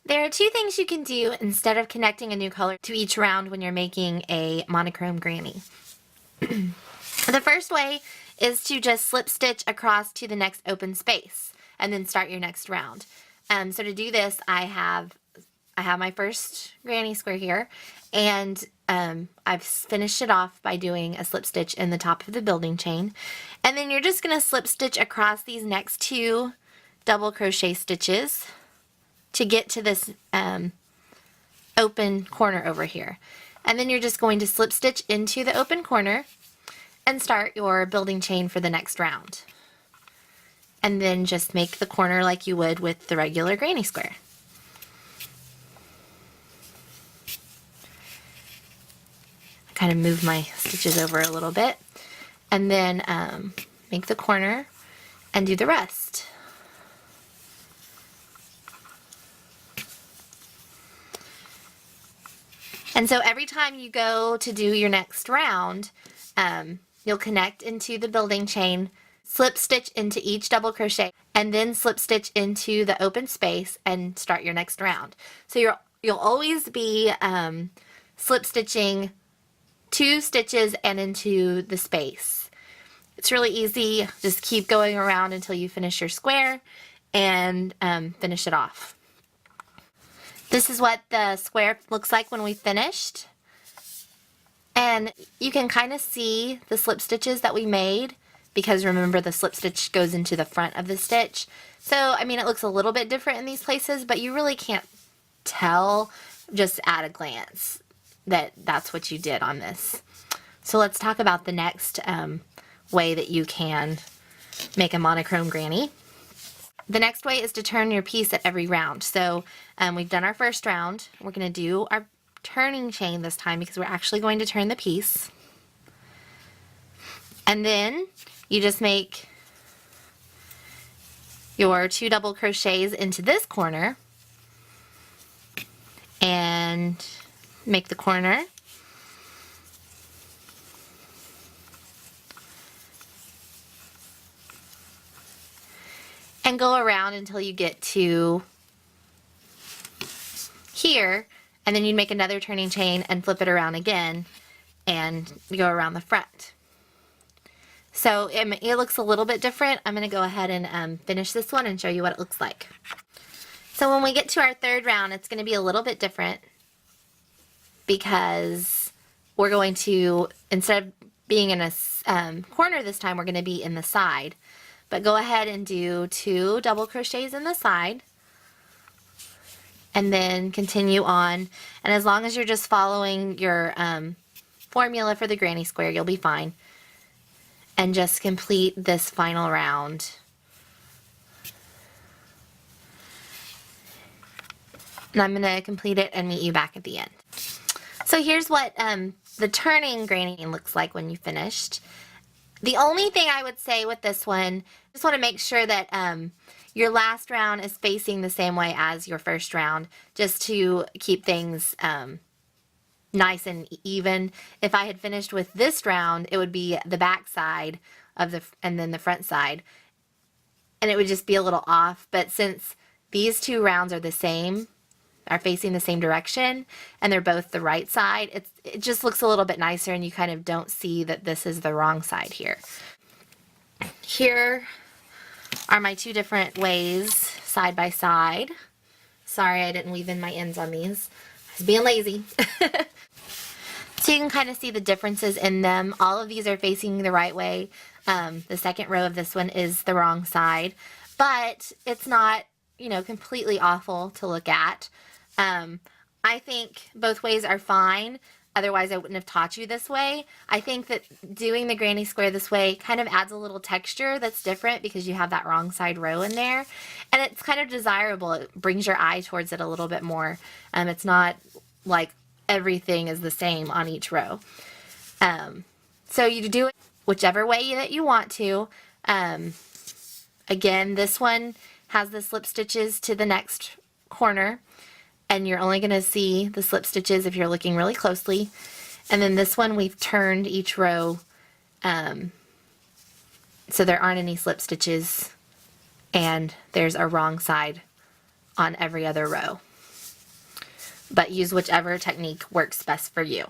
There are two things you can do instead of connecting a new color to each round when you're making a monochrome granny. The first way is to just slip stitch across to the next open space and then start your next round. So to do this, I have my first granny square here, and I've finished it off by doing a slip stitch in the top of the building chain. And then you're just going to slip stitch across these next two double crochet stitches to get to this open corner over here. And then you're just going to slip stitch into the open corner and start your building chain for the next round. And then just make the corner like you would with the regular granny square. Kind of move my stitches over a little bit, and then make the corner and do the rest. And so every time you go to do your next round, you'll connect into the building chain, slip stitch into each double crochet, and then slip stitch into the open space and start your next round. So you'll always be slip stitching 2 stitches and into the space. It's really easy. Just keep going around until you finish your square and finish it off. This is what the square looks like when we finished. And you can kind of see the slip stitches that we made, because remember, the slip stitch goes into the front of the stitch. So, I mean, it looks a little bit different in these places, but you really can't tell just at a glance that that's what you did on this. So let's talk about the next way that you can make a monochrome granny. The next way is to turn your piece at every round. So we've done our first round. We're going to do our turning chain this time because we're actually going to turn the piece. And then you just make your 2 double crochets into this corner and make the corner. And go around until you get to here, and then you make another turning chain and flip it around again and go around the front. So it looks a little bit different. I'm going to go ahead and finish this one and show you what it looks like. So when we get to our third round, it's going to be a little bit different, because we're going to, instead of being in a corner this time, we're going to be in the side. But go ahead and do 2 double crochets in the side, and then continue on. And as long as you're just following your formula for the granny square, you'll be fine. And just complete this final round. And I'm going to complete it and meet you back at the end. So here's what the turning granny looks like when you finished. The only thing I would say with this one, just want to make sure that your last round is facing the same way as your first round, just to keep things nice and even. If I had finished with this round, it would be the back side of and then the front side, and it would just be a little off. But since these 2 rounds are the same, are facing the same direction, and they're both the right side, it just looks a little bit nicer, and you kind of don't see that this is the wrong side here. Here are my 2 different ways side by side. Sorry I didn't weave in my ends on these. I was being lazy. So you can kind of see the differences in them. All of these are facing the right way. The second row of this one is the wrong side, but it's not, completely awful to look at. I think both ways are fine. Otherwise, I wouldn't have taught you this way. I think that doing the granny square this way kind of adds a little texture that's different, because you have that wrong side row in there. And it's kind of desirable. It brings your eye towards it a little bit more. It's not like everything is the same on each row. So you do it whichever way that you want to. Again, this one has the slip stitches to the next corner, and you're only going to see the slip stitches if you're looking really closely. And then this one, we've turned each row so there aren't any slip stitches, and there's a wrong side on every other row. but use whichever technique works best for you.